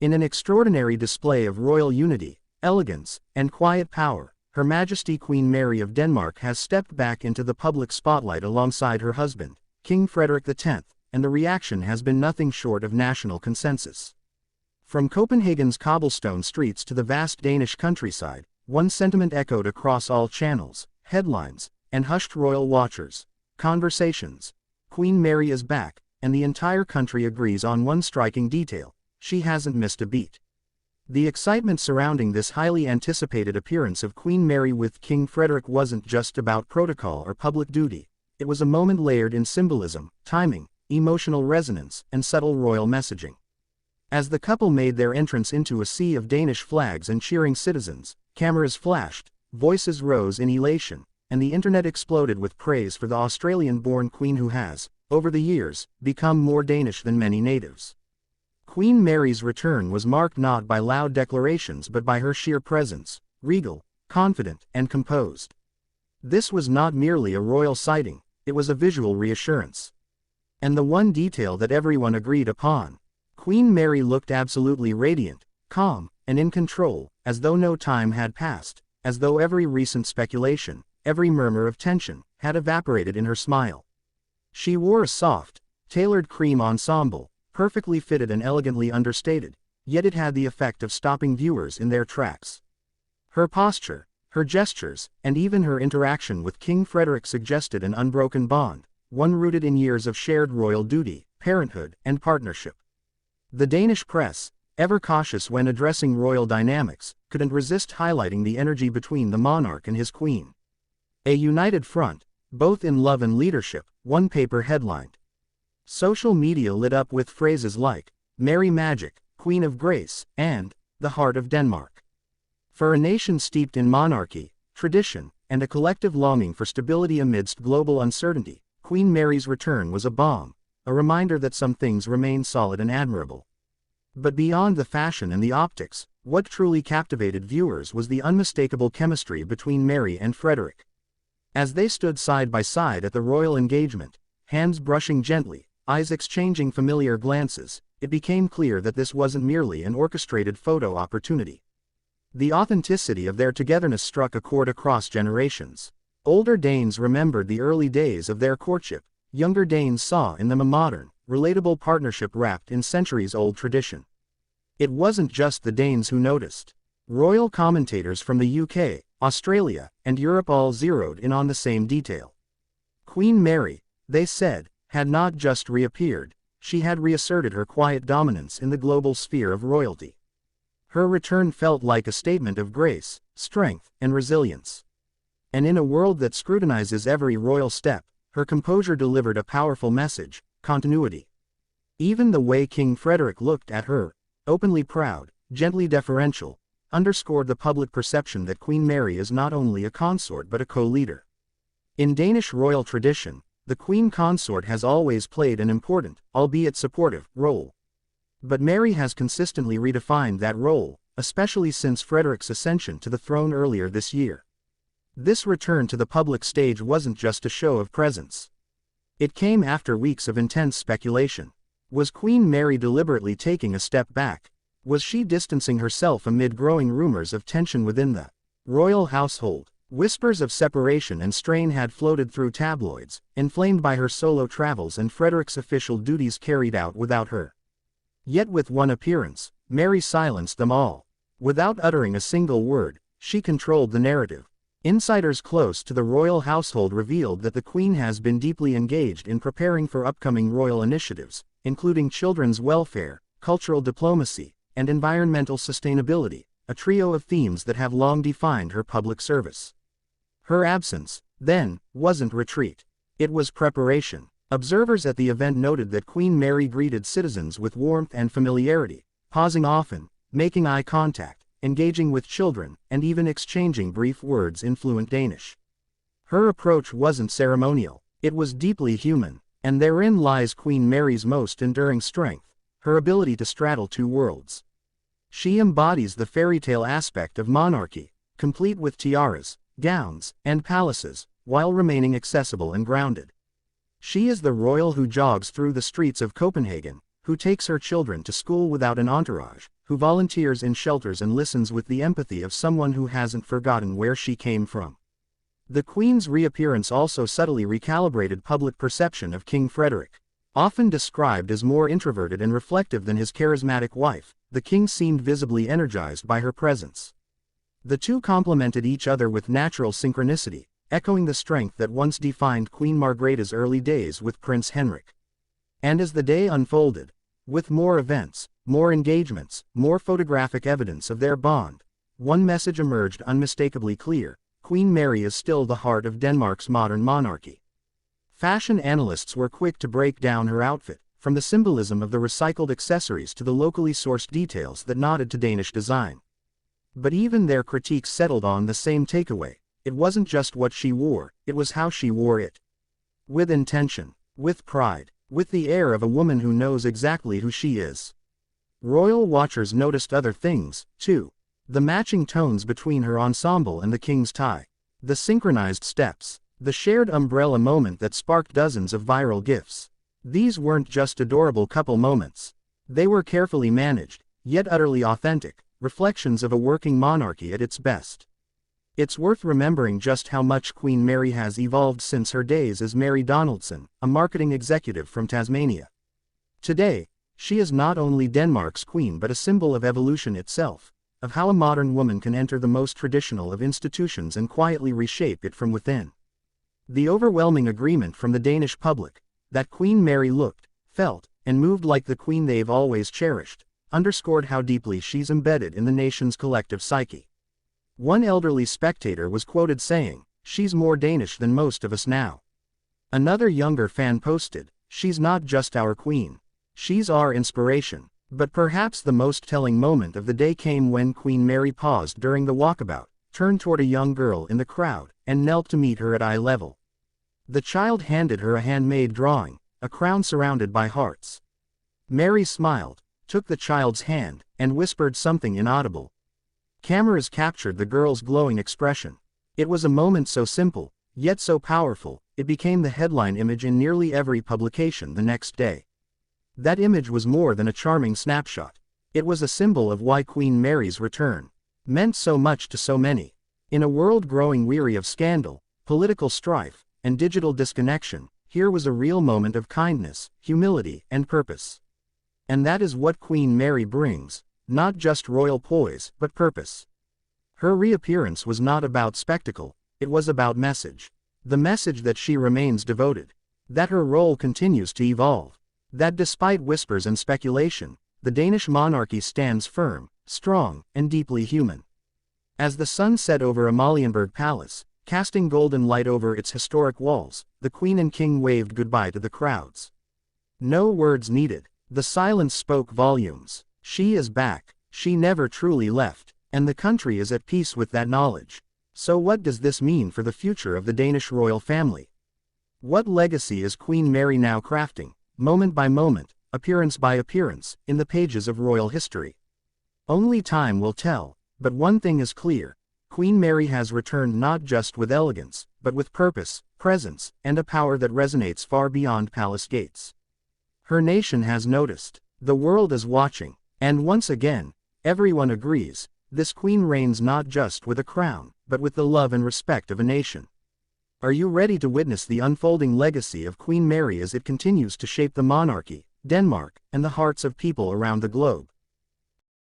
In an extraordinary display of royal unity, elegance, and quiet power, Her Majesty Queen Mary of Denmark has stepped back into the public spotlight alongside her husband, King Frederik X, and the reaction has been nothing short of national consensus. From Copenhagen's cobblestone streets to the vast Danish countryside, one sentiment echoed across all channels, headlines, and hushed royal watchers. Conversations. Queen Mary is back, and the entire country agrees on one striking detail: she hasn't missed a beat. The excitement surrounding this highly anticipated appearance of Queen Mary with King Frederik wasn't just about protocol or public duty. It was a moment layered in symbolism, timing, emotional resonance, and subtle royal messaging. As the couple made their entrance into a sea of Danish flags and cheering citizens, cameras flashed, voices rose in elation, and the internet exploded with praise for the Australian-born queen who has, over the years, become more Danish than many natives. Queen Mary's return was marked not by loud declarations but by her sheer presence, regal, confident, and composed. This was not merely a royal sighting, it was a visual reassurance. And the one detail that everyone agreed upon: Queen Mary looked absolutely radiant, calm, and in control, as though no time had passed, as though every recent speculation, every murmur of tension, had evaporated in her smile. She wore a soft, tailored cream ensemble, perfectly fitted and elegantly understated, yet it had the effect of stopping viewers in their tracks. Her posture, her gestures, and even her interaction with King Frederik suggested an unbroken bond, one rooted in years of shared royal duty, parenthood, and partnership. The Danish press, ever cautious when addressing royal dynamics, couldn't resist highlighting the energy between the monarch and his queen. A united front, both in love and leadership, one paper headlined. Social media lit up with phrases like, "Mary Magic, Queen of Grace," and, "the Heart of Denmark." For a nation steeped in monarchy, tradition, and a collective longing for stability amidst global uncertainty, Queen Mary's return was a balm, a reminder that some things remain solid and admirable. But beyond the fashion and the optics, what truly captivated viewers was the unmistakable chemistry between Mary and Frederik. As they stood side by side at the royal engagement, hands brushing gently, eyes exchanging familiar glances, it became clear that this wasn't merely an orchestrated photo opportunity. The authenticity of their togetherness struck a chord across generations. Older Danes remembered the early days of their courtship, younger Danes saw in them a modern, relatable partnership wrapped in centuries-old tradition. It wasn't just the Danes who noticed. Royal commentators from the UK, Australia, and Europe all zeroed in on the same detail. Queen Mary, they said, had not just reappeared, she had reasserted her quiet dominance in the global sphere of royalty. Her return felt like a statement of grace, strength, and resilience. And in a world that scrutinizes every royal step, her composure delivered a powerful message: continuity. Even the way King Frederik looked at her, openly proud, gently deferential, underscored the public perception that Queen Mary is not only a consort but a co-leader. In Danish royal tradition, the queen consort has always played an important, albeit supportive, role. But Mary has consistently redefined that role, especially since Frederik's ascension to the throne earlier this year. This return to the public stage wasn't just a show of presence. It came after weeks of intense speculation. Was Queen Mary deliberately taking a step back? Was she distancing herself amid growing rumors of tension within the royal household? Whispers of separation and strain had floated through tabloids, inflamed by her solo travels and Frederik's official duties carried out without her. Yet with one appearance, Mary silenced them all. Without uttering a single word, she controlled the narrative. Insiders close to the royal household revealed that the Queen has been deeply engaged in preparing for upcoming royal initiatives, including children's welfare, cultural diplomacy, and environmental sustainability, a trio of themes that have long defined her public service. Her absence, then, wasn't retreat. It was preparation. Observers at the event noted that Queen Mary greeted citizens with warmth and familiarity, pausing often, making eye contact, engaging with children, and even exchanging brief words in fluent Danish. Her approach wasn't ceremonial, it was deeply human, and therein lies Queen Mary's most enduring strength, her ability to straddle two worlds. She embodies the fairy tale aspect of monarchy, complete with tiaras, gowns, and palaces, while remaining accessible and grounded. She is the royal who jogs through the streets of Copenhagen, who takes her children to school without an entourage, who volunteers in shelters and listens with the empathy of someone who hasn't forgotten where she came from. The Queen's reappearance also subtly recalibrated public perception of King Frederik. Often described as more introverted and reflective than his charismatic wife, the king seemed visibly energized by her presence. The two complemented each other with natural synchronicity, echoing the strength that once defined Queen Margrethe's early days with Prince Henrik. And as the day unfolded, with more events, more engagements, more photographic evidence of their bond, one message emerged unmistakably clear: Queen Mary is still the heart of Denmark's modern monarchy. Fashion analysts were quick to break down her outfit, from the symbolism of the recycled accessories to the locally sourced details that nodded to Danish design. But even their critiques settled on the same takeaway: it wasn't just what she wore, it was how she wore it. With intention, with pride, with the air of a woman who knows exactly who she is. Royal watchers noticed other things, too. The matching tones between her ensemble and the king's tie. The synchronized steps. The shared umbrella moment that sparked dozens of viral gifs. These weren't just adorable couple moments. They were carefully managed, yet utterly authentic, reflections of a working monarchy at its best. It's worth remembering just how much Queen Mary has evolved since her days as Mary Donaldson, a marketing executive from Tasmania. Today, she is not only Denmark's queen but a symbol of evolution itself, of how a modern woman can enter the most traditional of institutions and quietly reshape it from within. The overwhelming agreement from the Danish public, that Queen Mary looked, felt, and moved like the queen they've always cherished, underscored how deeply she's embedded in the nation's collective psyche. One elderly spectator was quoted saying, "She's more Danish than most of us now." Another younger fan posted, "She's not just our queen. She's our inspiration." But perhaps the most telling moment of the day came when Queen Mary paused during the walkabout, turned toward a young girl in the crowd, and knelt to meet her at eye level. The child handed her a handmade drawing, a crown surrounded by hearts. Mary smiled, took the child's hand, and whispered something inaudible. Cameras captured the girl's glowing expression. It was a moment so simple, yet so powerful, it became the headline image in nearly every publication the next day. That image was more than a charming snapshot. It was a symbol of why Queen Mary's return meant so much to so many. In a world growing weary of scandal, political strife, and digital disconnection, here was a real moment of kindness, humility, and purpose. And that is what Queen Mary brings, not just royal poise, but purpose. Her reappearance was not about spectacle, it was about message. The message that she remains devoted. That her role continues to evolve. That despite whispers and speculation, the Danish monarchy stands firm, strong, and deeply human. As the sun set over Amalienborg Palace, casting golden light over its historic walls, the Queen and King waved goodbye to the crowds. No words needed. The silence spoke volumes. She is back. She never truly left, and the country is at peace with that knowledge. So what does this mean for the future of the Danish royal family? What legacy is Queen Mary now crafting, moment by moment, appearance by appearance, in the pages of royal history? Only time will tell, but one thing is clear: Queen Mary has returned not just with elegance, but with purpose, presence, and a power that resonates far beyond palace gates. Her nation has noticed, the world is watching, and once again, everyone agrees, this queen reigns not just with a crown, but with the love and respect of a nation. Are you ready to witness the unfolding legacy of Queen Mary as it continues to shape the monarchy, Denmark, and the hearts of people around the globe?